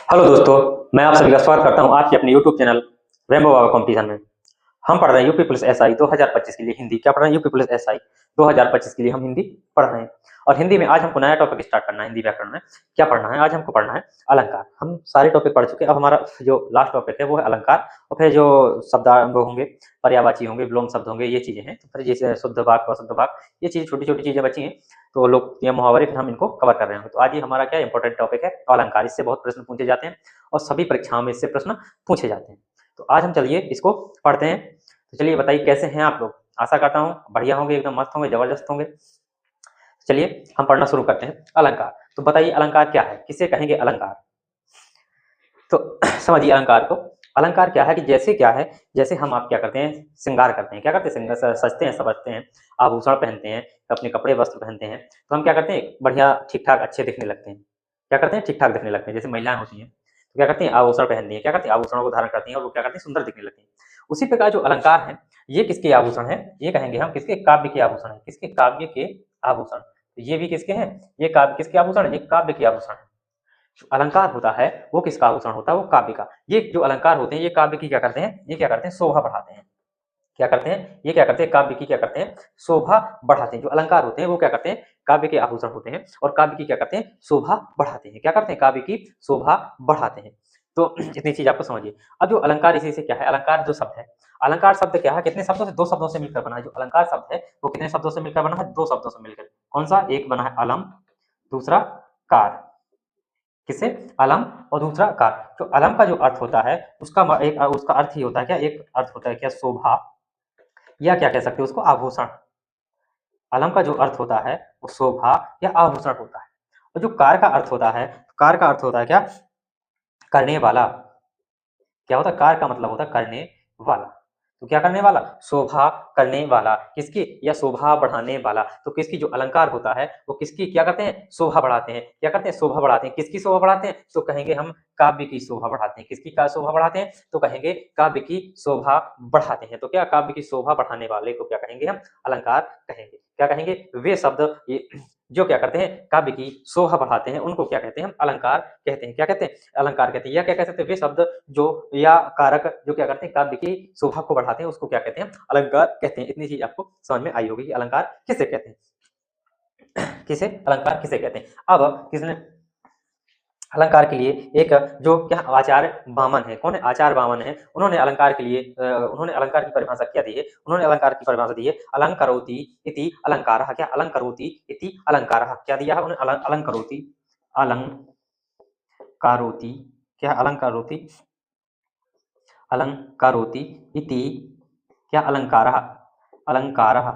Hello दोस्तों, मैं आप सभी का स्वागत करता हूं आज के अपने यूट्यूब चैनल रेनबो बाबा कंपटीशन में। हम पढ़ रहे हैं यूपी पुलिस एसआई 2025 के लिए हिंदी। क्या पढ़ रहे हैं? यूपी पुलिस एसआई 2025 के लिए हम हिंदी पढ़ रहे हैं। और हिंदी में आज हमको नया टॉपिक स्टार्ट करना है। हिंदी व्याकरण में क्या पढ़ना है? आज हमको पढ़ना है अलंकार। हम सारे टॉपिक पढ़ चुके हैं। अब हमारा जो लास्ट टॉपिक है वो है अलंकार। और फिर जो शब्दांग होंगे, पर्यायवाची होंगे, विलोम शब्द होंगे, ये चीजें हैं। तो फिर जैसे शुद्ध वाक्य, अशुद्ध वाक्य, ये चीजें छोटी छोटी चीजें बची हैं। तो लोग ये मुहावरे फिर हम इनको कवर कर रहे हैं। तो आज ये हमारा क्या इंपॉर्टेंट टॉपिक है अलंकार। इससे बहुत प्रश्न पूछे जाते हैं और सभी परीक्षाओं में इससे प्रश्न पूछे जाते हैं। तो आज हम चलिए इसको पढ़ते हैं। तो चलिए बताइए कैसे हैं आप लोग? आशा करता हूँ बढ़िया होंगे, एकदम मस्त होंगे, जबरदस्त होंगे। चलिए हम पढ़ना शुरू करते हैं। अलंकार। तो बताइए अलंकार क्या है, किसे कहेंगे अलंकार? तो समझिए अलंकार को। अलंकार क्या है कि जैसे क्या है, जैसे हम आप क्या करते हैं, श्रृंगार करते हैं। क्या करते हैं? सजते हैं, सवरते हैं, आभूषण पहनते हैं, अपने कपड़े वस्त्र पहनते हैं। तो हम क्या करते हैं, बढ़िया ठीक ठाक अच्छे दिखने लगते हैं। क्या करते हैं? ठीक ठाक दिखने लगते हैं। जैसे महिलाएं होती हैं तो क्या करती हैं, आभूषण पहनती हैं। क्या करती हैं? आभूषणों को धारण करती हैं और वो क्या करती हैं, सुंदर दिखने लगती हैं। उसी प्रकार जो अलंकार है, ये किसके आभूषण है? ये कहेंगे हम किसके? काव्य के आभूषण है। किसके? काव्य के आभूषण। तो ये भी किसके हैं? ये काव्य किसके आभूषण है? ये काव्य के आभूषण है। जो अलंकार होता है वो किसका आभूषण होता है? वो काव्य का। ये जो अलंकार होते हैं ये काव्य की क्या करते हैं? ये क्या करते हैं? शोभा बढ़ाते हैं। क्या करते हैं? ये क्या करते हैं? काव्य की क्या करते हैं? शोभा बढ़ाते हैं। जो अलंकार होते हैं वो क्या करते हैं? काव्य के आभूषण होते हैं और काव्य की क्या करते हैं? शोभा बढ़ाते हैं। क्या करते हैं? काव्य की शोभा बढ़ाते हैं। तो इतनी चीज आपको समझिए। अब जो अलंकार इसी से क्या है, अलंकार जो शब्द है, अलंकार शब्द क्या है? कितने शब्दों से? दो शब्दों से मिलकर बना है। जो अलंकार शब्द है वो कितने शब्दों से मिलकर बना है? दो शब्दों से मिलकर। कौन सा? एक बना है अलम, दूसरा कार। किसे? अलम और दूसरा कार। जो अलम का जो अर्थ होता है उसका एक उसका अर्थ ही होता है क्या? एक अर्थ होता है क्या? शोभा, या क्या कह सकते हो उसको? आभूषण। अलम का जो अर्थ होता है वो शोभा या आभूषण होता है। और जो कार का अर्थ होता है, कार का अर्थ होता है क्या? करने वाला। क्या होता है? कार का मतलब होता है करने वाला। तो क्या करने वाला? शोभा करने वाला। किसकी? या शोभा बढ़ाने वाला। तो किसकी? जो अलंकार होता है वो किसकी क्या करते हैं? शोभा बढ़ाते हैं। क्या करते हैं? शोभा बढ़ाते हैं। किसकी शोभा बढ़ाते हैं? तो कहेंगे हम काव्य की शोभा बढ़ाते हैं। किसकी का शोभा बढ़ाते हैं? तो कहेंगे काव्य की शोभा बढ़ाते हैं। तो क्या काव्य की शोभा बढ़ाने वाले को क्या कहेंगे हम? अलंकार कहेंगे। क्या कहेंगे? वे शब्द ये जो क्या करते हैं, काव्य की शोभा बढ़ाते हैं, उनको क्या कहते हैं? हम अलंकार कहते हैं। क्या कहते हैं? अलंकार कहते हैं। या क्या कह सकते हैं? वे शब्द जो या कारक जो क्या करते हैं, काव्य की शोभा को बढ़ाते हैं, उसको क्या कहते हैं? अलंकार कहते हैं। इतनी चीज आपको समझ में आई होगी कि अलंकार किसे कहते हैं। किसे? अलंकार किसे कहते हैं। अब किसने अलंकार के लिए एक जो क्या आचार्य वामन है, कौन है? आचार्य वामन है। उन्होंने अलंकार के लिए उन्होंने अलंकार की परिभाषा क्या दी है? उन्होंने अलंकार की परिभाषा दी है अलंकरोति इति अलंकारः। क्या? अलंकरोति इति अलंकारः। क्या दिया है उन्होंने? अलंकरोति, अलंकारोति, क्या? अलंकारोति, अलंकारोति इति क्या? अलंकारः, अलंकारः,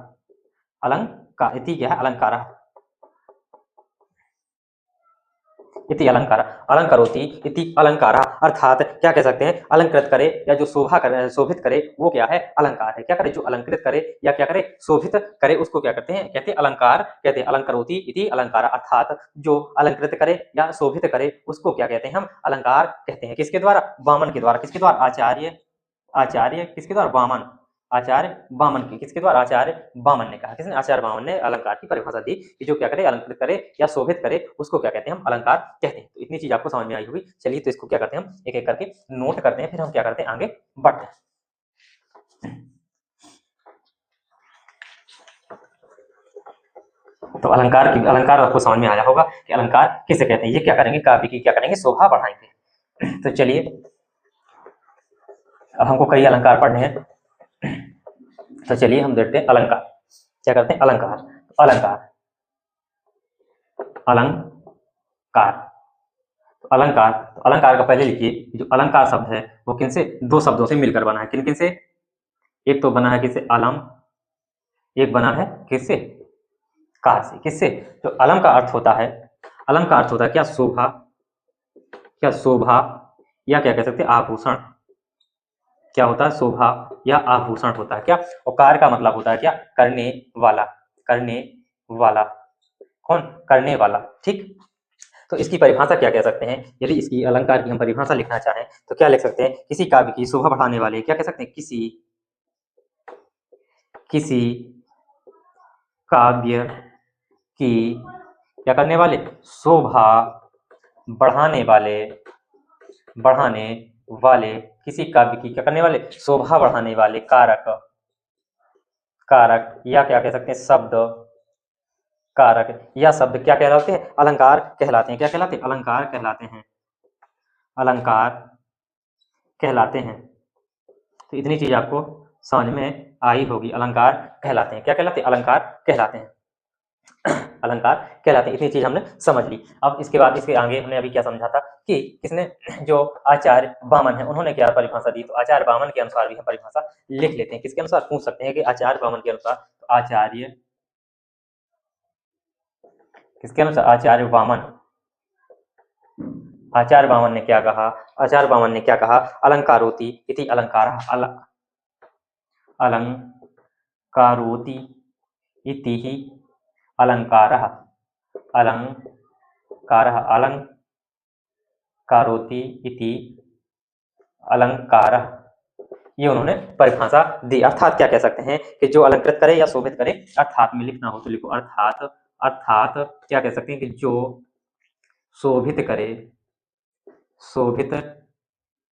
अलंकार इति क्या है? अलंकारः इति अलंकार, अलंकरोति इति अलंकार। अर्थात क्या कह सकते हैं? अलंकृत करे या जो शोभा करे, शोभित करे, वो क्या है? अलंकार है। क्या करे? जो अलंकृत करे या क्या करे? शोभित करे, उसको क्या कहते हैं? कहते हैं अलंकार। कहते हैं अलंकरोति इति अलंकार। अर्थात जो अलंकृत करे या शोभित करे उसको क्या कहते हैं? हम अलंकार कहते हैं। किसके द्वारा? वामन के द्वारा। किसके द्वारा? आचार्य, आचार्य किसके द्वारा? वामन, आचार्य वामन की। किसके द्वारा? आचार्य वामन ने कहा। किसने? आचार्य वामन ने अलंकार की परिभाषा दी कि जो क्या करे? अलंकृत करे या शोभित करे, उसको क्या कहते हैं? हम अलंकार कहते हैं। तो इतनी चीज आपको समझ में आई होगी। चलिए तो इसको क्या करते हैं, हम एक एक करके नोट करते हैं, फिर हम क्या करते हैं, आगे बढ़ते हैं। तो अलंकार आपको समझ में आया होगा कि अलंकार किसे कहते हैं। ये क्या करेंगे? काव्य की क्या करेंगे? शोभा बढ़ाएंगे। तो चलिए अब हमको कई अलंकार पढ़ने हैं। तो चलिए हम देखते हैं अलंकार। क्या करते हैं? अलंकार। अलंकार, अलंकार, अलंकार। तो अलंकार का पहले लिखिए, जो अलंकार शब्द है वो किनसे? दो शब्दों से मिलकर बना है। किन किन से? एक तो बना है किससे? अलम। एक बना है किससे? कार से। किससे? जो अलम का अर्थ होता है, अलम का अर्थ होता है क्या? शोभा, क्या? शोभा या क्या कह सकते हैं? आभूषण। क्या होता है? शोभा या आभूषण होता है। क्या? और कार का मतलब होता है क्या? करने वाला, करने वाला। कौन? करने वाला। ठीक। तो इसकी परिभाषा क्या कह सकते हैं? यदि इसकी अलंकार की हम परिभाषा लिखना चाहें तो क्या लिख सकते हैं? किसी काव्य की शोभा बढ़ाने वाले। क्या कह सकते हैं? किसी, किसी काव्य की क्या करने वाले? शोभा बढ़ाने वाले, बढ़ाने वाले, किसी काव्य की क्या करने वाले, शोभा बढ़ाने वाले कारक, कारक या क्या कह सकते हैं शब्द, कारक या शब्द क्या कहलाते हैं, अलंकार कहलाते हैं। क्या कहलाते हैं, अलंकार कहलाते हैं, अलंकार कहलाते हैं। तो इतनी चीज आपको समझ में आई होगी, अलंकार कहलाते हैं। क्या कहलाते हैं, अलंकार कहलाते हैं, अलंकार कहलाते हैं। इतनी चीज हमने समझ ली। अब इसके बाद इसके आगे हमने अभी क्या समझा था कि किसने, जो आचार्य वामन है, उन्होंने क्या परिभाषा दी। तो आचार्य वामन के अनुसार भी हम परिभाषा लिख लेते हैं। किसके अनुसार, पूछ सकते हैं कि आचार्य वामन के अनुसार। तो आचार्य, किसके अनुसार, आचार्य वामन, आचार्य वामन ने क्या कहा, आचार्य वामन ने क्या कहा, अलंकारोति इति अलंकारः, अलंकारोति इति ही अलंकारः, अलंकारः, अलंकारोति इति अलंकारः, ये उन्होंने परिभाषा दी। अर्थात क्या कह सकते हैं कि जो अलंकृत करे या शोभित करे, अर्थात में लिखना हो तो लिखो अर्थात, अर्थात क्या कह सकते हैं कि जो शोभित करे, शोभित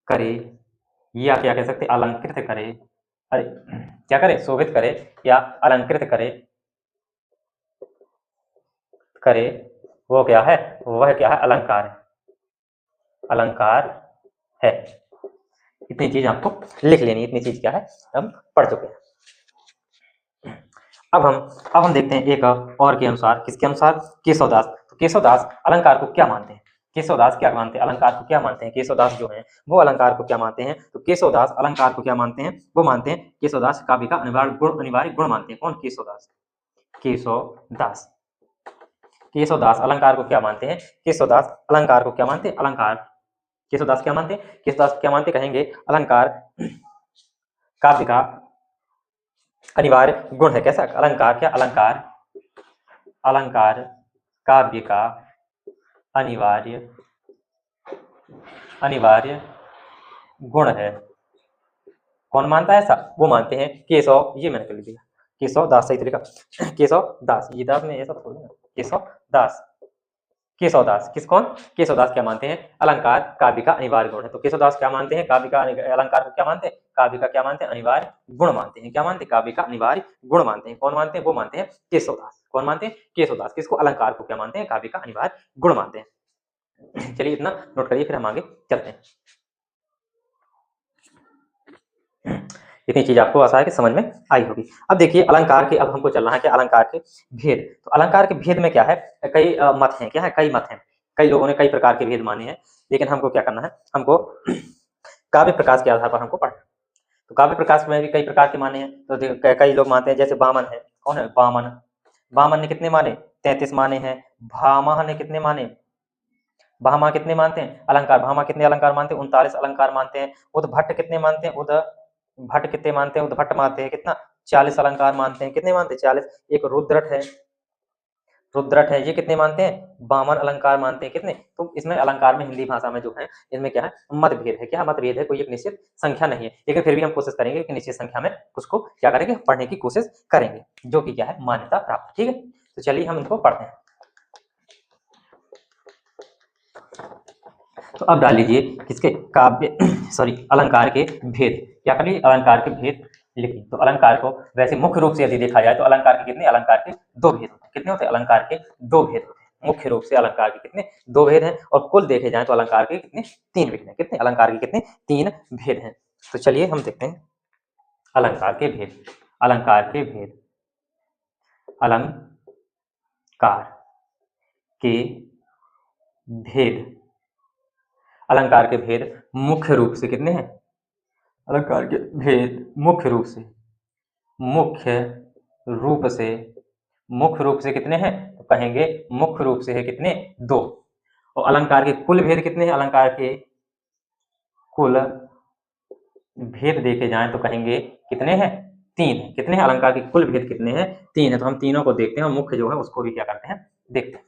करे, या क्या कह सकते हैं अलंकृत करे, अरे क्या करे, शोभित करे या अलंकृत करे, करे, वो क्या है, वह क्या है, अलंकार है, अलंकार है। इतनी चीज आपको लिख लेनी, इतनी चीज क्या है, हम पढ़ चुके हैं। अब हम देखते हैं एक और के अनुसार, किसके अनुसार, केशवदास। तो केशवदास अलंकार को क्या मानते हैं, केशवदास क्या मानते हैं, अलंकार को क्या मानते हैं, केशवदास जो है वो अलंकार को क्या मानते हैं। तो केशवदास अलंकार को क्या मानते हैं, वो मानते हैं, केशवदास काव्य का अनिवार्य गुण मानते हैं। कौन, केशवदास, केशवदास, केशवदास अलंकार को क्या मानते हैं, केशवदास अलंकार को क्या मानते हैं, अलंकार, केशवदास क्या मानते हैं, केशवदास क्या मानते, कहेंगे अलंकार काव्य का अनिवार्य गुण है। कैसा, अलंकार क्या, अलंकार, अलंकार काव्य का अनिवार्य, अनिवार्य गुण है। कौन मानता है ऐसा, वो मानते हैं केशव, ये मैंने कर दिया, केशव दास, सही तरीका, केशव दास, ये दास में ऐसा थोड़ा, केशव दास, केशव दास, किस, कौन, केशव दास क्या मानते हैं, अलंकार काव्य का अनिवार्य गुण है। तो केशव दास क्या मानते हैं, काव्य का, अलंकार को क्या मानते हैं, काव्य का क्या मानते हैं, अनिवार्य गुण मानते हैं। क्या मानते हैं, काव्य का अनिवार्य गुण मानते हैं। कौन मानते हैं, वो मानते हैं केशव दास। कौन मानते हैं, केशव दास, किसको, अलंकार को क्या मानते हैं, काव्य का अनिवार्य गुण मानते हैं। चलिए इतना नोट करिए, फिर हम आगे चलते हैं। इतनी चीज आपको आशा है कि समझ में आई होगी। अब देखिए अलंकार के, अब हमको चलना है कि अलंकार के भेद। तो अलंकार के भेद में क्या है, कई मत हैं, क्या है, कई मत हैं, कई लोगों ने कई प्रकार के भेद माने हैं। लेकिन हमको क्या करना है, हमको काव्य प्रकाश के आधार पर हमको पढ़ना। तो काव्य प्रकाश में भी कई प्रकार के माने हैं। तो कई लोग मानते हैं, जैसे वामन है, कौन है, वामन, वामन ने कितने माने, 33 माने हैं। भामा ने कितने माने, भामा कितने मानते हैं, अलंकार, भामा कितने अलंकार मानते हैं, 39 अलंकार मानते हैं। उद्भट कितने मानते हैं, उद्भट कितने मानते हैं, उद्भट मानते हैं कितना, 40 अलंकार मानते हैं। कितने मानते हैं, 40। एक रुद्रट है, रुद्रट है, ये कितने मानते हैं, 52 अलंकार मानते हैं। कितने, तो इसमें अलंकार में हिंदी भाषा में जो है, इनमें क्या है, मतभेद है। क्या मतभेद है, कोई एक निश्चित संख्या नहीं है, लेकिन फिर भी हम कोशिश करेंगे कि निश्चित संख्या में उसको क्या करेंगे, पढ़ने की कोशिश करेंगे, जो कि क्या है, मान्यता प्राप्त। ठीक है, तो चलिए हम इनको पढ़ते हैं। तो अब डाल लीजिए किसके, काव्य सॉरी अलंकार के भेद। क्या करिए, अलंकार के भेद लिखिए। तो अलंकार को वैसे मुख्य रूप से यदि देखा जाए तो अलंकार के कितने, अलंकार के दो भेद होते हैं। कितने होते हैं, अलंकार के दो भेद होते हैं। मुख्य रूप से अलंकार के कितने, दो भेद हैं। और कुल देखे जाए तो अलंकार के कितने, तीन भेद हैं। कितने, अलंकार के कितने, तीन भेद हैं। तो चलिए हम देखते हैं अलंकार के भेद, अलंकार के भेद, अलंकार के भेद, अलंकार के भेद मुख्य रूप से कितने हैं, अलंकार के भेद मुख्य रूप से, मुख्य रूप से, मुख्य रूप से कितने हैं, तो कहेंगे मुख्य रूप से है कितने, दो। और अलंकार के कुल भेद कितने हैं, अलंकार के कुल भेद देखे जाएं तो कहेंगे कितने हैं, तीन है। कितने हैं, अलंकार के कुल भेद कितने हैं, तीन है। तो हम तीनों को देखते हैं और मुख्य जो है उसको भी क्या करते हैं, देखते हैं।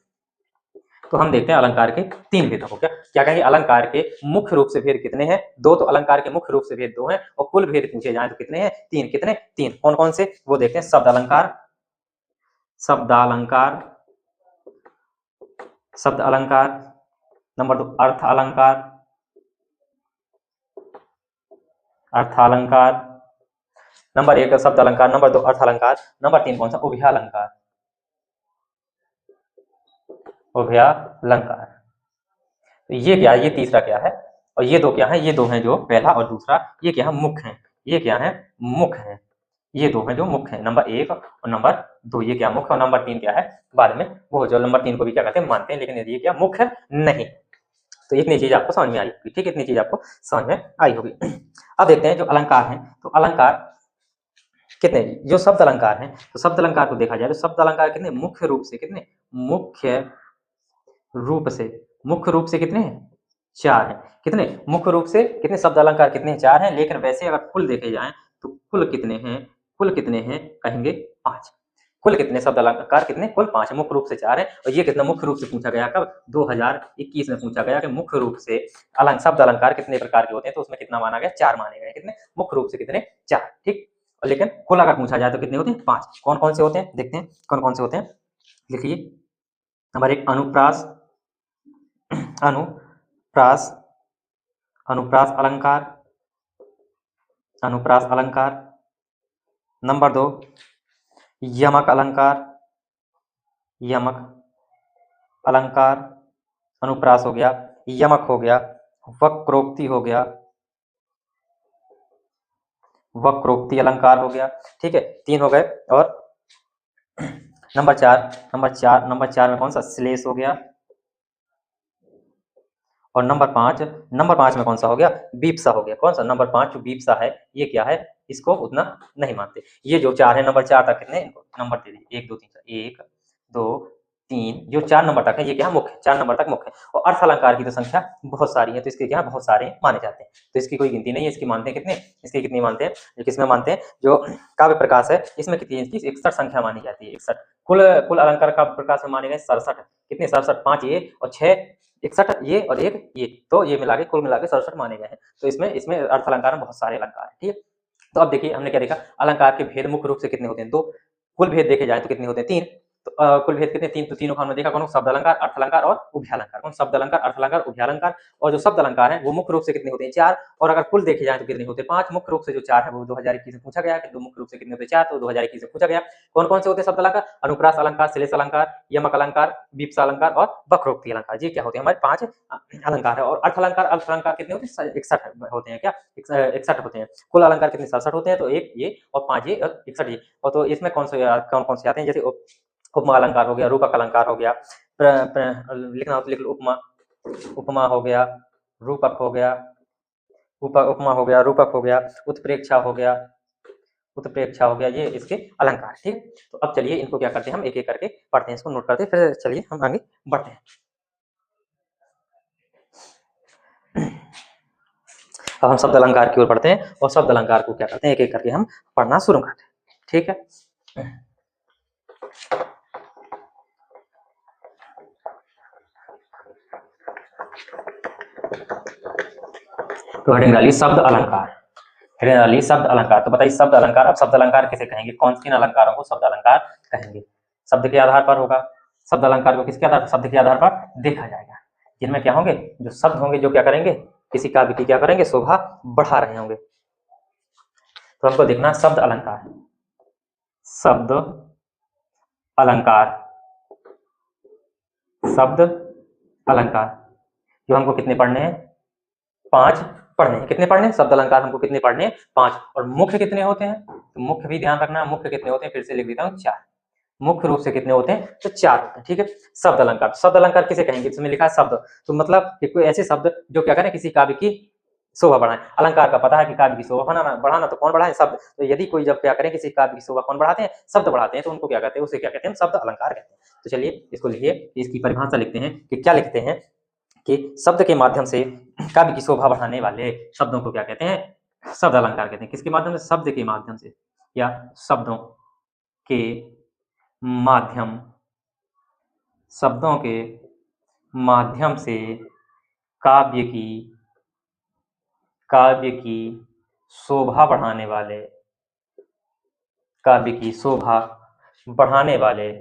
तो हम देखते हैं अलंकार के तीन भेदों को। क्या क्या कहेंगे, अलंकार के मुख्य रूप से भेद कितने हैं, दो। तो अलंकार के मुख्य रूप से भेद दो हैं, और कुल भेद पूछे जाए तो कितने हैं, तीन। कितने, तीन। कौन कौन से, वो देखते हैं। शब्द अलंकार, शब्दालंकार, शब्द अलंकार। नंबर दो, अर्थ अलंकार, अर्थालंकार, नंबर 1 शब्द अलंकार, नंबर 2 अर्थालंकार, नंबर 3 कौन सा? उभयालंकार, उभयालंकार। तो ये क्या है? ये तीसरा क्या है? और ये दो क्या है? ये दो हैं जो पहला और दूसरा, ये क्या है? मुख्य हैं। ये क्या है? मुख्य हैं। ये दो हैं जो मुख्य हैं, नंबर 1 और नंबर 2, ये क्या मुख्य, और नंबर 3 क्या है? बाद में वो जो नंबर 3 को भी क्या कहते हैं? मानते हैं, लेकिन ये क्या मुख्य नहीं। तो इतनी चीज आपको समझ में आई होगी, ठीक है? इतनी चीज आपको समझ में आई होगी। अब देखते हैं जो अलंकार हैं, तो अलंकार कितने? जो शब्द अलंकार हैं, तो शब्द अलंकार को देखा जाए तो शब्द अलंकार कितने? मुख्य रूप से कितने? मुख्य रूप से कितने हैं? 4 हैं। कितने? मुख्य रूप से कितने शब्द अलंकार कितने हैं? 4 हैं, लेकिन वैसे अगर कुल देखे जाएं तो कुल कितने हैं? कुल कितने हैं? कहेंगे 5। कुल कितने शब्द अलंकार? कितने? कुल 5 है, मुख्य रूप से 4 है। और ये कितना मुख्य रूप से पूछा गया? कब? 2021 में पूछा गया कि मुख्य रूप से शब्द अलंकार कितने प्रकार के होते हैं, तो उसमें कितना माना गया? 4 माने गए। कितने? मुख्य रूप से कितने? 4, ठीक। लेकिन कुल अगर पूछा जाए तो कितने होते हैं? 5। कौन कौन से होते हैं? देखते हैं कौन कौन से होते हैं। लिखिए, नंबर 1 अनुप्रास, अनुप्रास, अनुप्रास अलंकार, अनुप्रास अलंकार। नंबर 2 यमक अलंकार, यमक अलंकार। अनुप्रास हो गया, यमक हो गया, वक्रोक्ति हो गया, वक्रोक्ति अलंकार हो गया, ठीक है। 3 हो गए। और नंबर 4, नंबर 4 में कौन सा? श्लेष हो गया। और नंबर 5 में कौन सा हो गया? बीप्सा हो गया। कौन सा? नंबर 5 जो बीप्सा है, ये क्या है? इसको उतना नहीं मानते। ये जो 4 है, नंबर 4 तक कितने? इनको नंबर दे दीजिए, 1 2 3 1 2 3, जो 4 नंबर तक है, ये क्या है? मुख्य, 4 नंबर तक मुख्य है। और अर्थ अलंकार की तो संख्या बहुत सारी है, तो इसके क्या है? बहुत सारे माने जाते हैं, तो इसकी कोई गिनती नहीं है। इसकी मानते हैं कितने? इसकी कितनी मानते हैं? जो किसमें मानते हैं? जो काव्य प्रकाश है, इसमें कितनी? इसकी 61 संख्या मानी जाती है, 61। कुल कुल अलंकार काव्य प्रकाश में माने गए 67। कितने? 67, 5 ये और 6, 61 ये और 1 ये, तो ये मिला के कुल मिला के 67 माने गए हैं। तो इसमें इसमें अर्थ अलंकार में बहुत सारे अलंकार हैं, ठीक है। तो अब देखिए हमने क्या देखा? अलंकार के भेद मुख्य रूप से कितने होते हैं? 2। कुल भेद देखे जाए तो कितने होते हैं? 3। तो कुल भेद कितने? 3। तो तीनों को हमने देखा, कौन? शब्द अलंकार, अर्थ अलंकार और उभयालंकार। कौन? शब्द अलंकार, अर्थ अलंकार, उभयालंकार। और जो शब्द अलंकार है वो मुख्य रूप से कितने होते हैं? 4। और अगर कुल देखे जाए तो कितने होते हैं? 5। मुख्य रूप से जो 4 है वो 2021 में पूछा गया कि मुख्य रूप से कितने होते हैं? 4, तो 2021 में पूछा गया। कौन कौन से होते हैं शब्द अलंकार? अनुप्रास अलंकार, श्लेष अलंकार, यमक अलंकार, बीप्सा अलंकार और वक्रोक्ति अलंकार। ये क्या होते हैं? हमारे 5 अलंकार है। और अर्थ अलंकार, अर्थ अलंकार कितने होते हैं? 61 होते हैं। क्या? 61 होते हैं। कुल अलंकार कितने? 67 होते हैं, तो 1 ये और 5 ये और 61 ये। और तो इसमें कौन कौन से आते हैं? जैसे उपमा अलंकार हो गया, रूपक अलंकार हो गया, लिखना हो तो लिख लो, उपमा, उपमा हो गया, रूपक हो गया, उपमा हो गया, रूपक हो गया, उत्प्रेक्षा हो गया, उत्प्रेक्षा हो गया, ये इसके अलंकार, ठीक। तो अब चलिए इनको क्या करते हैं? हम एक एक करके पढ़ते हैं, इसको नोट करते हैं, फिर चलिए हम आगे बढ़ते हैं। अब हम शब्द अलंकार की ओर बढ़ते हैं और शब्द अलंकार को क्या करते हैं? एक एक करके हम पढ़ना शुरू करते हैं, ठीक है। तो हेडिंग डालिए शब्द अलंकार, हेडिंग डालिए शब्द अलंकार। तो बताइए शब्द अलंकार, अब शब्द अलंकार किसे कहेंगे? कौन किन अलंकारों को शब्द अलंकार कहेंगे? शब्द के आधार पर होगा। शब्द अलंकार को किसके आधार पर? शब्द के आधार पर देखा जाएगा। जिनमें क्या होंगे? जो शब्द होंगे जो क्या करेंगे? किसी काव्य की क्या करेंगे? शोभा बढ़ा रहे होंगे। तो हमको देखना शब्द अलंकार, शब्द अलंकार, शब्द अलंकार। जो हमको कितने पढ़ने हैं? 5 पढ़ने हैं। कितने पढ़ने हैं? शब्द अलंकार हमको कितने पढ़ने हैं? 5। और मुख्य कितने होते हैं? तो मुख्य भी ध्यान रखना, मुख्य कितने होते हैं? फिर से लिख देता हूँ 4। मुख्य रूप से कितने होते हैं? तो 4 होते हैं, ठीक है। शब्द अलंकार, शब्द अलंकार किसे कहेंगे? इसमें लिखा है शब्द, तो मतलब कि कोई ऐसे शब्द जो क्या करें? किसी काव्य की शोभा बढ़ाएं। अलंकार का पता है कि काव्य की शोभा बढ़ाना, बढ़ाना तो कौन बढ़ाए? शब्द। तो यदि कोई जब क्या करें? किसी काव्य की शोभा कौन बढ़ाते हैं? शब्द बढ़ाते हैं, तो उनको क्या कहते हैं? उसे क्या कहते हैं? शब्द अलंकार कहते हैं। तो चलिए इसको लिखिए, इसकी परिभाषा लिखते हैं कि क्या लिखते हैं कि शब्द के माध्यम से काव्य की शोभा बढ़ाने वाले शब्दों को क्या कहते हैं? शब्द अलंकार कहते हैं। किसके माध्यम से? शब्द के माध्यम से, या शब्दों के माध्यम, शब्दों के माध्यम से काव्य की शोभा बढ़ाने वाले, काव्य की शोभा बढ़ाने वाले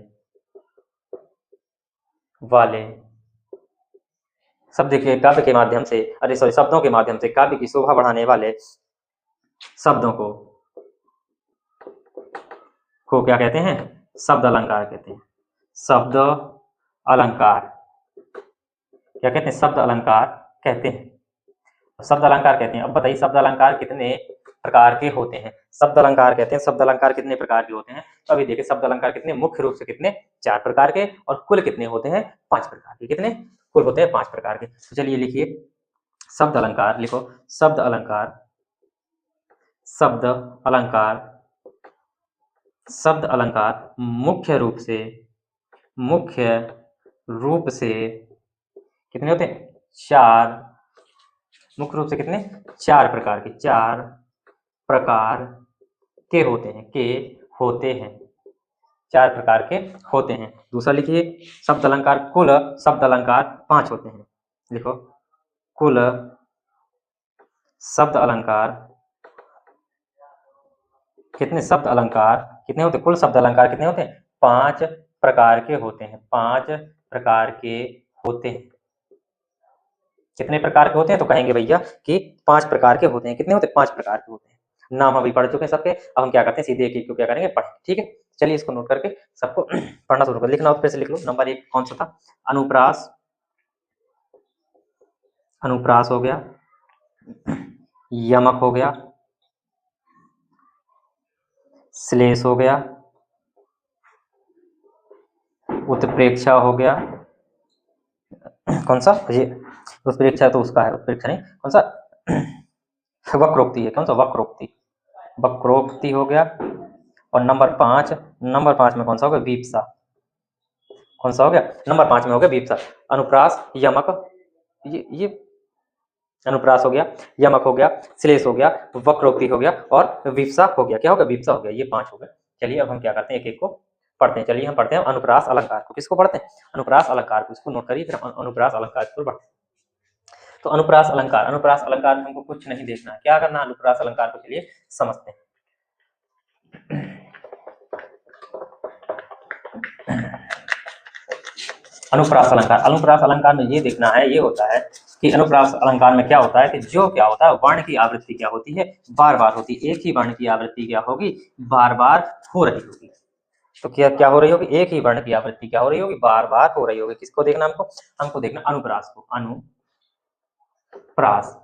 शब्द के काव्य के माध्यम से, अरे सॉरी, शब्दों के माध्यम से काव्य की शोभा बढ़ाने वाले शब्दों को क्या कहते हैं? शब्द अलंकार कहते हैं। शब्द अलंकार क्या कहते हैं? शब्द अलंकार कहते हैं। शब्द अलंकार कहते हैं। अब बताइए शब्द अलंकार कितने प्रकार के होते हैं? शब्द अलंकार कहते हैं शब्द अलंकार कितने प्रकार के होते हैं? तो अभी देखिए शब्द अलंकार कितने, मुख्य रूप से कितने? 4 प्रकार के, और कुल कितने होते हैं? 5 प्रकार के। कितने कुल होते हैं? 5 प्रकार के। तो चलिए लिखिए शब्द अलंकार, लिखो शब्द अलंकार। शब्द अलंकार, शब्द अलंकार मुख्य रूप से कितने होते हैं? 4। मुख्य रूप से कितने? 4 प्रकार के। 4 प्रकार के होते हैं। 4 प्रकार के होते हैं। दूसरा लिखिए शब्द अलंकार, कुल शब्द अलंकार 5 होते हैं। लिखो कुल शब्द अलंकार कितने? शब्द अलंकार कितने होते हैं? कुल शब्द अलंकार कितने होते हैं? 5 प्रकार के होते हैं। 5 प्रकार के होते हैं। कितने प्रकार के होते हैं? तो कहेंगे भैया कि 5 प्रकार के होते हैं। कितने होते हैं? 5 प्रकार के होते हैं। नाम अभी पढ़ चुके हैं सबके। अब हम क्या करते हैं? सीधे एक को क्या करेंगे? पढ़ें। ठीक है, चलिए इसको नोट करके सबको पढ़ना शुरू कर। लिखना हो तो फिर से लिख लो। नंबर 1 कौन सा था? अनुप्रास। अनुप्रास हो गया, यमक हो गया, श्लेष हो गया, उत्प्रेक्षा हो गया। कौन सा? ये उत्प्रेक्षा तो उसका है, उत्प्रेक्षा नहीं, कौन सा? वक्रोक्ति है। कौन सा? वक्रोक्ति। वक्रोक्ति हो गया। और नंबर 5 में कौन सा हो गया? वीप्सा। कौन सा हो गया? नंबर 5 में हो गया वीप्सा। अनुप्रास, यमक, ये अनुप्रास हो गया, यमक हो गया, श्लेष हो गया, वक्रोक्ति हो गया और विप्सा हो गया। क्या हो गया? विप्सा हो गया। ये 5 हो गए। चलिए अब हम क्या करते हैं? एक एक को पढ़ते हैं। चलिए हम पढ़ते हैं अनुप्रास अलंकार को। किसको पढ़ते हैं? अनुप्रास अलंकार को। इसको नोट करिए, फिर अनुप्रास अलंकार को पढ़ते हैं। तो अनुप्रास अलंकार, अनुप्रास अलंकार में हमको कुछ नहीं देखना है। क्या करना? अनुप्रास अलंकार को चलिए समझते हैं। अनुप्रास अलंकार, अनुप्रास अलंकार में ये देखना है, ये होता है कि अनुप्रास अलंकार में क्या होता है कि जो क्या होता है, वर्ण की आवृत्ति क्या होती है? बार बार होती है। एक ही वर्ण की आवृत्ति क्या होगी? बार बार हो रही होगी। तो क्या हो रही होगी? एक ही वर्ण की आवृत्ति क्या हो रही होगी? बार बार हो रही होगी। किसको देखना हमको? हमको देखना अनुप्रास को। अनुप्रास,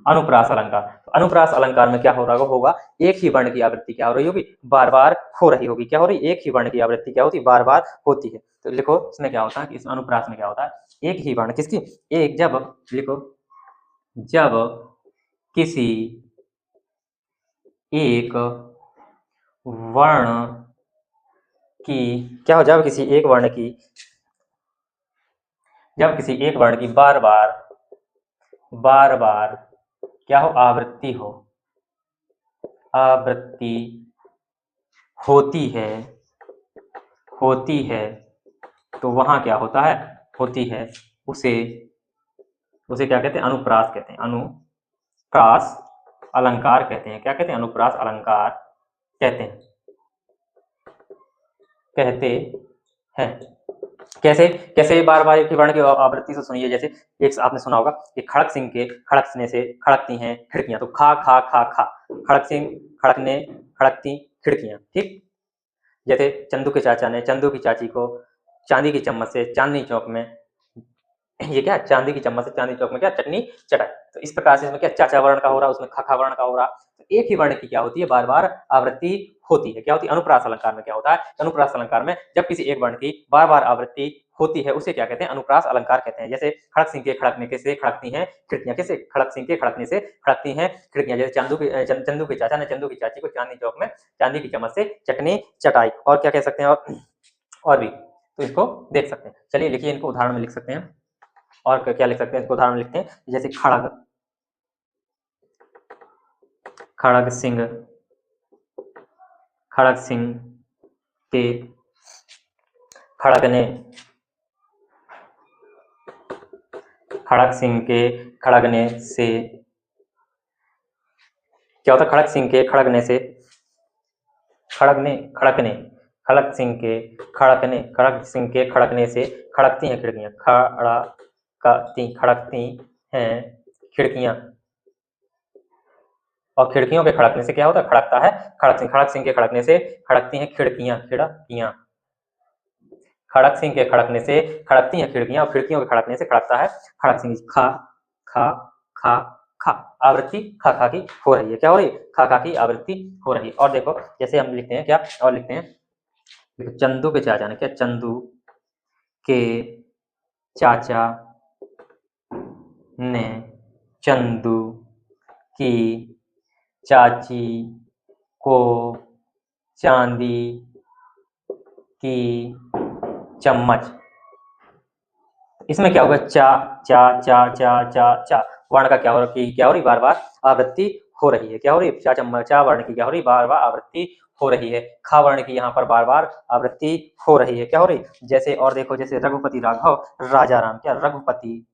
अनुप्रास अलंकार। तो अनुप्रास अलंकार में क्या हो रहा होगा? एक ही वर्ण की आवृत्ति क्या हो रही होगी? बार बार हो रही होगी। क्या हो रही? एक ही वर्ण की आवृत्ति क्या होती है? बार बार होती है। तो लिखो इसमें क्या होता है कि इस अनुप्रास में क्या होता है? एक ही वर्ण किसकी? एक, जब लिखो, जब किसी एक वर्ण की क्या हो? जब किसी एक वर्ण की, जब किसी एक वर्ण की बार बार क्या हो? आवृत्ति हो, आवृत्ति होती है, तो वहां क्या होता है? होती है, उसे क्या कहते हैं? अनुप्रास कहते हैं। अनुप्रास अलंकार कहते हैं। क्या कहते हैं? अनुप्रास अलंकार कहते हैं। कैसे? कैसे बार बार एक ही वर्ण की आवृत्ति से? सुनिए, जैसे एक आपने सुना होगा कि खड़क सिंह के खड़कने से खड़कती हैं खिड़कियां। तो खा खा खा खा, खड़क सिंह खड़कने खड़कती खिड़कियां। ठीक। जैसे चंदू के चाचा ने चंदू की चाची को चांदी की चम्मच से चांदनी चौक में, ये क्या? चांदी की चम्मच से चांदी चौक में क्या? चटनी चटाई। तो इस प्रकार से इसमें क्या? चाचा वर्ण का हो रहा, उसमें खखा वर्ण का हो रहा। तो एक ही वर्ण की क्या होती है? बार बार आवृत्ति होती है। क्या होती है? अनुप्रास अलंकार में क्या होता है? अनुप्रास अलंकार में जब किसी एक वर्ण की बार बार आवृत्ति होती है, उसे क्या कहते हैं? अनुप्रास अलंकार कहते हैं। जैसे खड़क सिंह के खड़कने से खड़कती हैं खिड़कियां। कैसे? खड़क सिंह के खड़कने से खड़कती हैं खिड़कियां। जैसे चंदू के चाचा ने चंदू की चाची को चांदनी चौक में चांदी की चम्मच से चटनी चटाई। और क्या कह सकते हैं? और भी तो इसको देख सकते हैं। चलिए लिखिए, इनको उदाहरण में लिख सकते हैं। और क्या लिख सकते हैं? इसको उदाहरण लिखते हैं। जैसे खड़ग, खड़ग सिंह, खड़ग सिंह के खड़कने, खड़ग सिंह के खड़कने से क्या होता है? खड़ग सिंह के खड़कने से खड़कने खड़कने, खड़ग सिंह के खड़कने, खड़ग सिंह के खड़कने से खड़कती हैं खिड़कियां। खड़कती हैं खिड़कियां। और खिड़कियों के खड़कने से क्या होता है, खड़कता है खड़क सिंह। खड़क सिंह के खड़कने से खड़कती हैं खिड़कियां, खिड़कियां। खड़क सिंह के खड़कने से खड़कती हैं खिड़कियां और खिड़कियों के खड़कने से खड़कता है खड़क सिंह। खा खा खा खा आवृत्ति खा खा की हो रही है। क्या हो रही है, खा खा की आवृत्ति हो रही है। और देखो जैसे हम लिखते हैं क्या, और लिखते हैं, देखो चंदू के चाचा ने, क्या, चंदू के चाचा ने चंदू की चाची को चांदी की चम्मच। इसमें क्या होगा, चा चा चा चा चा चा वर्ण का क्या हो रही, बार बार आवृत्ति हो रही है। क्या हो रही है, चा चम्मच, चा वर्ण की क्या हो रही, बार बार आवृत्ति हो रही है। खा वर्ण की यहाँ पर बार बार आवृत्ति हो रही है। क्या हो रही, जैसे, और देखो जैसे रघुपति राघव राजा राम, क्या, रघुपति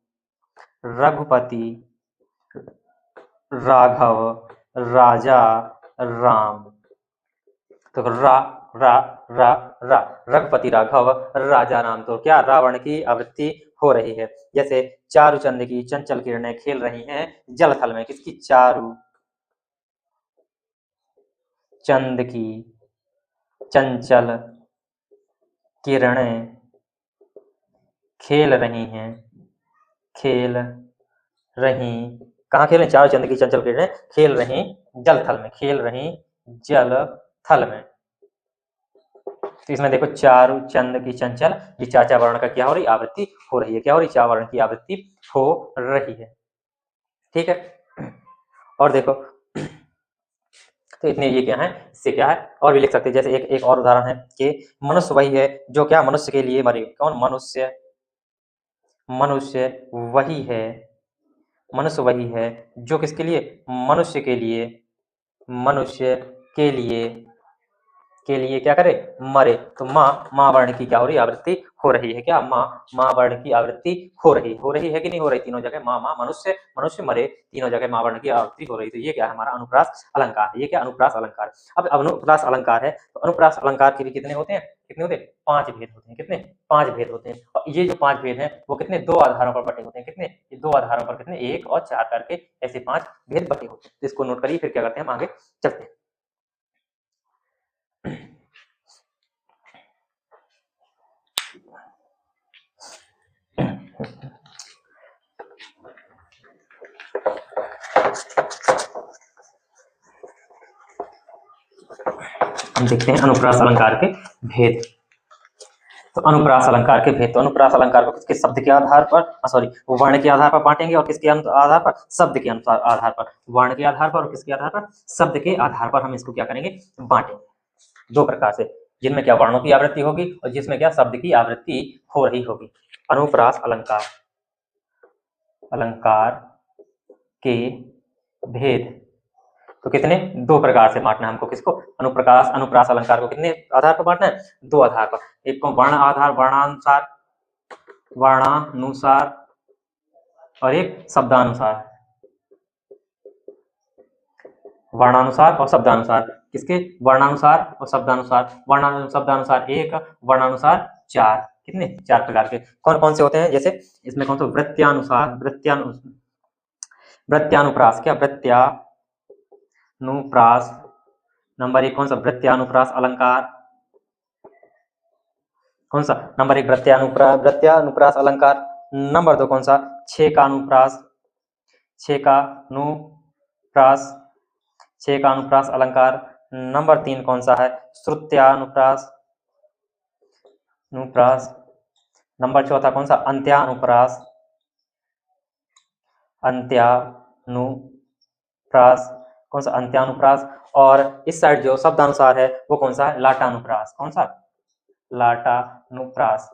राघव राजा राम। तो रा रा रा रा रघुपति राघव राजा राम, तो क्या, रावण की आवृत्ति हो रही है। जैसे चारु चंद की चंचल किरणें खेल रही हैं जल थल में, किसकी, चारु चंद की चंचल किरणें खेल रही हैं, खेल रही, कहाँ खेल रही, चारु चंद की चंचल किरणें खेल रही जल थल में, खेल रही जल थल में। तो इसमें देखो चारु चंद की चंचल, ये चाचा वर्ण का क्या हो रही, आवृत्ति हो रही है। क्या हो रही, चा वर्ण की आवृत्ति हो रही है। ठीक है, और देखो तो इतने ये क्या है, इससे क्या है, और भी लिख सकते हैं। जैसे एक और उदाहरण है कि मनुष्य वही है जो, क्या, मनुष्य के लिए मरे। कौन, मनुष्य वही है, मनुष्य वही है जो किसके लिए, मनुष्य के लिए, मनुष्य के लिए क्या करे, मरे। तो माँ वर्ण की क्या हो रही, आवृत्ति हो रही है। क्या, माँ वर्ण की आवृत्ति हो रही है कि नहीं हो रही, तीनों जगह माँ मनुष्य मरे, तीनों जगह माँ वर्ण की आवृत्ति हो रही। तो ये क्या है, हमारा अनुप्रास अलंकार है। ये क्या, अनुप्रास अलंकार। अब अनुप्रास अलंकार है, तो अनुप्रास अलंकार के भी कितने होते हैं, 5 भेद होते हैं। कितने, 5 भेद होते हैं। और ये जो 5 भेद हैं वो कितने, 2 आधारों पर बटे होते हैं। कितने, ये 2 आधारों पर कितने, 1 और 4 करके ऐसे 5 भेद बटे होते हैं। तो इसको नोट करिए, फिर क्या करते हैं, हम आगे चलते हैं। हम देखते हैं अनुप्रास अलंकार के भेद। तो अनुप्रास अलंकार के भेद, तो अनुप्रास अलंकार को किसके, शब्द के आधार पर, सॉरी, वर्ण के आधार पर बांटेंगे, और किसके आधार पर, शब्द के अनुसार आधार पर, वर्ण के आधार पर और किसके आधार पर, शब्द के आधार पर हम इसको क्या करेंगे, बांटेंगे 2 प्रकार से, जिनमें क्या वर्णों की आवृत्ति होगी और जिसमें क्या शब्द की आवृत्ति हो रही होगी। अनुप्रास अलंकार के भेद, तो कितने, 2 प्रकार से बांटना है हमको। किसको, अनुप्रास अलंकार को कितने आधार पर बांटना है, 2 आधार पर। एक को वर्ण आधार, वर्णानुसार, और एक शब्दानुसार, वर्णानुसार और शब्दानुसार। किसके, वर्णानुसार और शब्दानुसार। शब्दानुसार 1, वर्णानुसार 4। कितने, 4 प्रकार के। कौन कौन से होते हैं, जैसे इसमें कौन सा, वृत्यानुप्रास, क्या, वृत्यानुप्रास। नंबर 1 कौन सा, वृत्यानुप्रास अलंकार। कौन सा, नंबर 1 वृत्यानुप्रास अलंकार। नंबर 2 कौन सा, छेकानुप्रास अलंकार। नंबर 3 कौन सा है, श्रुत्यानुप्रास। नंबर 4 कौन सा, अंत्यानुप्रास। कौन सा, अंत्यानुप्रास। और इस साइड जो शब्दानुसार है वो कौन सा है, लाटानुप्रास। कौन सा, लाटानुप्रास।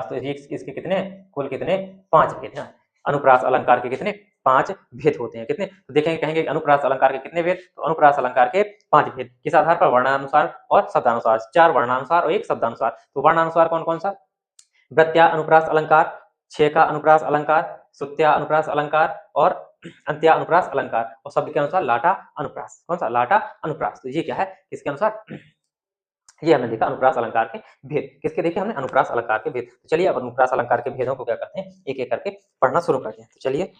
तो इसके कितने, कुल कितने, 5 भेद हैं। अनुप्रास अलंकार के कितने, 5 भेद होते हैं। कितने, तो देखेंगे, कहेंगे अनुप्रास अलंकार के कितने भेद, तो अनुप्रास अलंकार के 5 भेद। किस आधार पर, वर्णानुसार और शब्दानुसार। 4 वर्णानुसार और 1 शब्दानुसार। तो वर्णानुसार कौन कौन सा, वृत्या अनुप्रास अलंकार, छेका अनुप्रास अलंकार, श्रुत्या अनुप्रास अलंकार और अंत्या अनुप्रास अलंकार। और शब्द के अनुसार लाटा अनुप्रास। कौन सा, लाटा अनुप्रास। तो ये क्या है, किसके अनुसार, ये हमने देखा अनुप्रास अलंकार के भेद। किसके देखे हमने, अनुप्रास अलंकार के भेद। तो चलिए अब अनुप्रास अलंकार के भेदों को क्या करते हैं, एक एक करके पढ़ना शुरू करते हैं। तो चलिए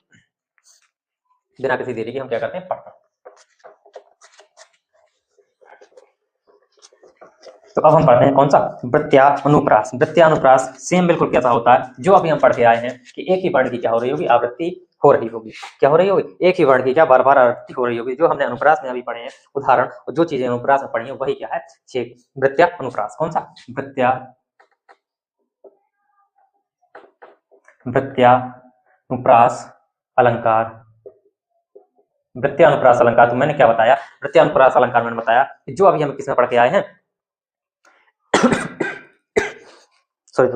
बिना किसी देरी के हम क्या करते हैं, पढ़ते हैं। तो अब हम पढ़ते हैं कौन सा, वृत्त्यानुप्रास। वृत्त्यानुप्रास सेम बिल्कुल कैसा होता है जो अभी हम पढ़ के आए हैं कि एक ही वर्ण की क्या हो रही होगी, आवृत्ति हो रही होगी। क्या हो रही होगी, एक ही वर्ण की क्या बार बार आवृत्ति हो रही होगी। जो हमने अनुप्रास में अभी पढ़े हैं उदाहरण, और जो चीजें अनुप्रास में पढ़ी है वही क्या है, वृत्त्यानुप्रास। कौन सा, वृत्त्यानुप्रास अलंकार। वृत्त्यानुप्रास अलंकार, तो मैंने क्या बताया, वृत्त्यानुप्रास अलंकार मैंने बताया कि जो अभी हम किसमें पढ़ के आए हैं सॉरी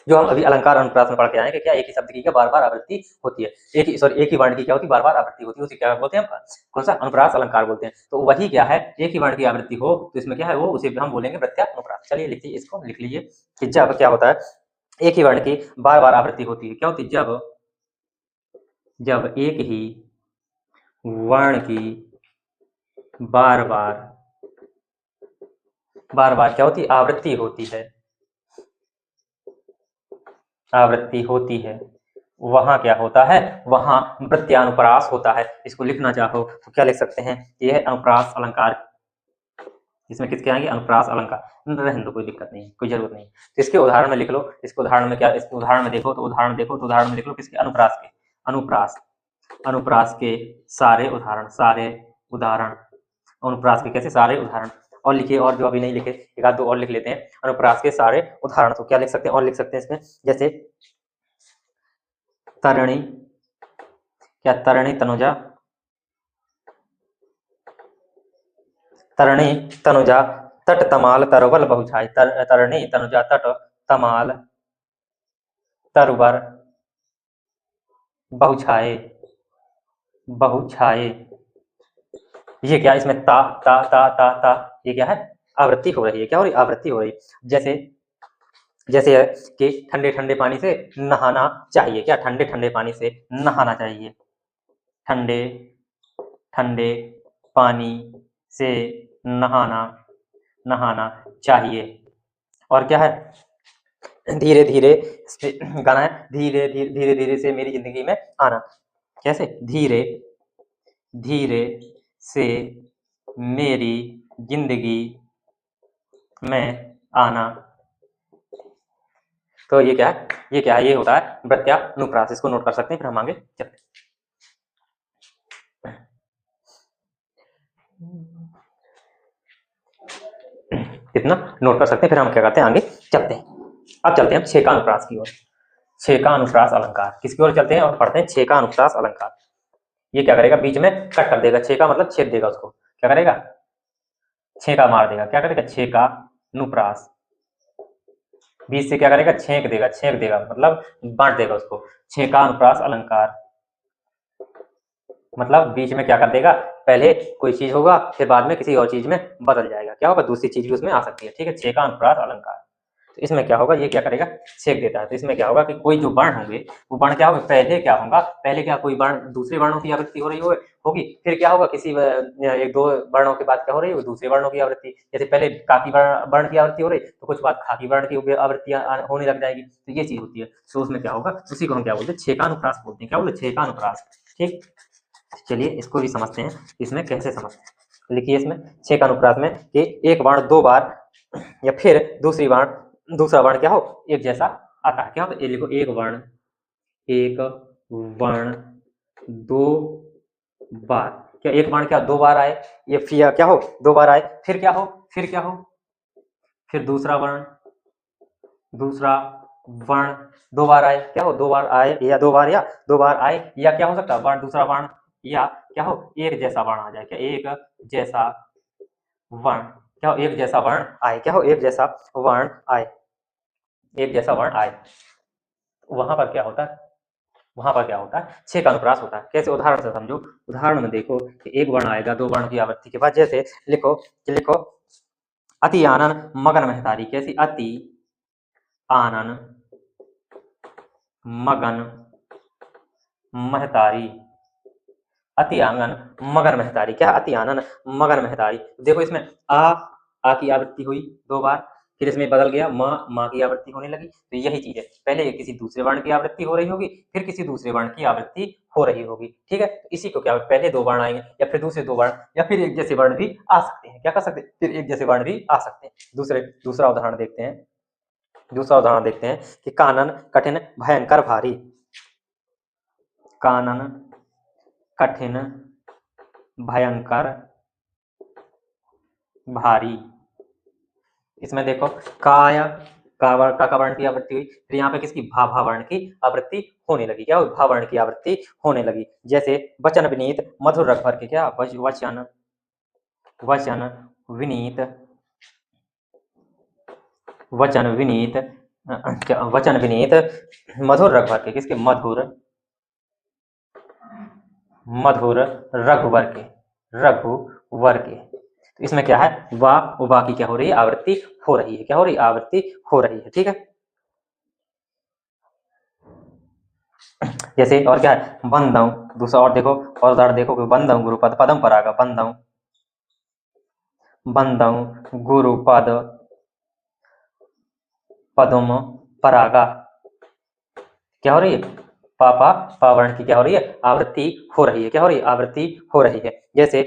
जो हम अभी अलंकार अनुप्रास में पढ़ के आए कि क्या एक ही शब्द की क्या बार बार आवृत्ति होती है, एक ही वर्ण की क्या होती है, बार बार आवृत्ति होती है, उसे क्या बोलते हैं, कौन सा, अनुप्रास अलंकार बोलते हैं। तो वही क्या है, एक ही वर्ण की आवृत्ति हो तो इसमें क्या है, वो उसे हम बोलेंगे वृत्त्यानुप्रास। चलिए लिखिए, इसको लिख लीजिए कि जब क्या होता है, एक ही वर्ण की बार बार आवृत्ति होती है, क्या होती है, जब एक ही वर्ण की बार बार क्या होती है, आवृत्ति होती है, वहां क्या होता है, वहां वृत्त्यानुप्रास होता है। इसको लिखना चाहो तो क्या लिख सकते हैं, यह अनुप्रास अलंकार, इसमें किसके आएंगे, अनुप्रास अलंकार। रहने दो, कोई दिक्कत नहीं, कोई जरूरत नहीं। तो इसके उदाहरण में लिख लो, इसके उदाहरण में क्या, इसके उदाहरण में देखो तो उदाहरण में लिख लो किसके, अनुप्रास के, अनुप्रास के सारे उदाहरण, अनुप्रास के कैसे सारे उदाहरण। और लिखिए, और जो अभी नहीं लिखे एक आध दो और लिख लेते हैं, अनुप्रास के सारे उदाहरण। तो क्या लिख सकते हैं, और लिख सकते हैं इसमें, जैसे तरणी, तनुजा तट तमाल तरवल बहुछाई, तरणी तनुजा तट तमाल तरवर बहुछाए। ये क्या, इसमें ता ता ता ता ता, ये क्या है, आवृत्ति हो रही है। क्या हो रही, आवृत्ति हो रही है। जैसे है कि ठंडे ठंडे पानी से नहाना चाहिए, क्या, ठंडे ठंडे पानी से नहाना चाहिए, ठंडे ठंडे पानी से नहाना चाहिए। और क्या है, धीरे धीरे गाना है, धीरे धीरे से मेरी जिंदगी में आना। कैसे, धीरे धीरे से मेरी जिंदगी में आना। तो ये क्या है, ये होता है वृत्त्यानुप्रास। इसको नोट कर सकते हैं, फिर हम आगे चलते हैं। इतना नोट कर सकते हैं, फिर हम क्या करते हैं, आगे चलते हैं। अब चलते हैं छेकानुप्रास की ओर। छेकानुप्रास अलंकार, किसकी ओर चलते हैं और पढ़ते हैं छेकानुप्रास अलंकार। ये क्या करेगा, बीच में कट कर देगा, छेका मतलब छेद देगा, उसको क्या करेगा, छेका मार देगा। क्या करेगा, छेकानुप्रास, बीच से क्या करेगा, छेक देगा मतलब बांट देगा उसको। छेकानुप्रास अलंकार मतलब बीच में क्या कर देगा, पहले कोई चीज होगा फिर बाद में किसी और चीज में बदल जाएगा। क्या होगा, दूसरी चीज भी उसमें आ सकती है। ठीक है, छेकानुप्रास अलंकार। तो इसमें क्या होगा, ये क्या करेगा, छेक देता है। तो इसमें क्या होगा कि कोई जो वर्ण होंगे वो वर्ण क्या होगा, पहले क्या होगा, पहले क्या कोई वर्ण दूसरे वर्णों की आवृत्ति हो रही होगी, फिर क्या होगा, किसी एक दो वर्णों के बाद क्या हो रही होगी, दूसरे वर्णों की आवृत्ति। जैसे पहले काकी वर्ण की आवृत्ति हो रही तो कुछ बाद खाकी वर्ण की आवृत्तियां होने लग जाएगी। तो ये चीज होती है। तो उसमें क्या होगा, उसी को हम क्या बोलते हैं, छेकानुप्रास बोलते हैं। क्या बोलते हैं, छेकानुप्रास। ठीक, चलिए इसको भी समझते हैं, इसमें कैसे समझते हैं। लिखिए इसमें छेकानुप्रास में कि एक वर्ण दो बार या फिर दूसरा वर्ण क्या हो, एक जैसा आता है। क्या होता है, ये लिखो, एक वर्ण दो बार, क्या एक वर्ण क्या दो बार आए, ये फिर क्या हो, दो बार आए, फिर क्या हो, फिर दूसरा वर्ण दो बार आए, क्या हो, दो बार आए या दो बार आए, या क्या हो सकता है, वर्ण दूसरा वर्ण, या क्या हो, एक जैसा वर्ण आ जाए। क्या, एक जैसा वर्ण, क्या हो, एक जैसा वर्ण आए, क्या हो, एक जैसा वर्ण आए, वहां पर क्या होता है, छेकानुप्रास होता है। कैसे, उदाहरण से समझो। उदाहरण में देखो कि एक वर्ण आएगा दो वर्ण की आवृत्ति के बाद। जैसे लिखो अति आनन मगन महतारी। कैसी, अति आनन मगन महतारी, अति आंगन मगन महतारी। क्या, अति आनन मगन महतारी। देखो इसमें आ की आवृत्ति हुई दो बार, फिर इसमें बदल गया माँ, माँ की आवृत्ति होने लगी। तो यही चीज है, पहले किसी दूसरे वर्ण की आवृत्ति हो रही होगी, फिर किसी दूसरे वर्ण की आवृत्ति हो रही होगी। ठीक है, तो इसी को क्या पहले दो वर्ण आएंगे या फिर दूसरे दो वर्ण या फिर एक जैसे वर्ण भी आ सकते हैं। क्या कर सकते हैं? फिर एक जैसे वर्ण भी आ सकते हैं। दूसरा उदाहरण देखते हैं। दूसरा उदाहरण देखते हैं कि कानन कठिन भयंकर भारी। कानन कठिन भयंकर भारी। इसमें देखो काया का वर्ण की आवृत्ति हुई, फिर यहाँ पे किसकी भा भा वर्ण की आवृत्ति होने लगी। क्या हुई? भा वर्ण की आवृत्ति होने लगी। जैसे वचन विनीत मधुर रग भर के, क्या वचन वचन विनीत वचन विनीत क्या वचन विनीत मधुर रग भर के, किसके? मधुर मधुर रघुवर के, रघुवर के। तो इसमें क्या है? वा की क्या हो रही है? आवृत्ति हो रही है। क्या हो रही है? आवृत्ति हो रही है। ठीक है, जैसे और क्या है? बंदम। दूसरा और देखो, और उदाहरण देखो कि बंदम गुरुपद पदम परागा। बंदम बंदम गुरुपद पदम परागा। क्या हो रही है? पापा पावर्ण की क्या हो रही है? आवृत्ति हो रही है। क्या हो रही है? आवृत्ति हो रही है। जैसे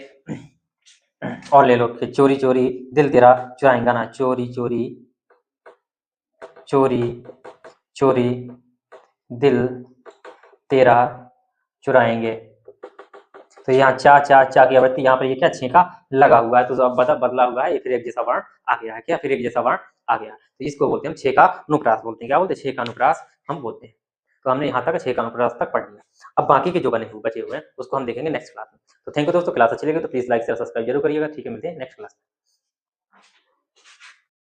और ले लो कि चोरी चोरी दिल तेरा चुराएंगा ना। चोरी चोरी चोरी चोरी दिल तेरा चुराएंगे। तो यहाँ चा चा चा की आवृत्ति यहाँ पर ये क्या? छेका लगा हुआ है, तो अब बदला हुआ है, ये फिर एक जैसा वर्ण आ गया है। क्या? फिर एक जैसा वर्ण आ गया। तो इसको बोलते हैं हम छेका अनुप्रास बोलते हैं। क्या बोलते हैं? छेका अनुप्रास हम बोलते हैं। तो हमने यहाँ तक छेका अनुप्रास तक पढ़ लिया। अब बाकी के जो बचे हुए हैं उसको हम देखेंगे नेक्स्ट क्लास में। तो थैंक यू दोस्तों, क्लास अच्छी लगी तो प्लीज लाइक शेयर सब्सक्राइब जरूर करिएगा। ठीक है, मिलते हैं नेक्स्ट क्लास में।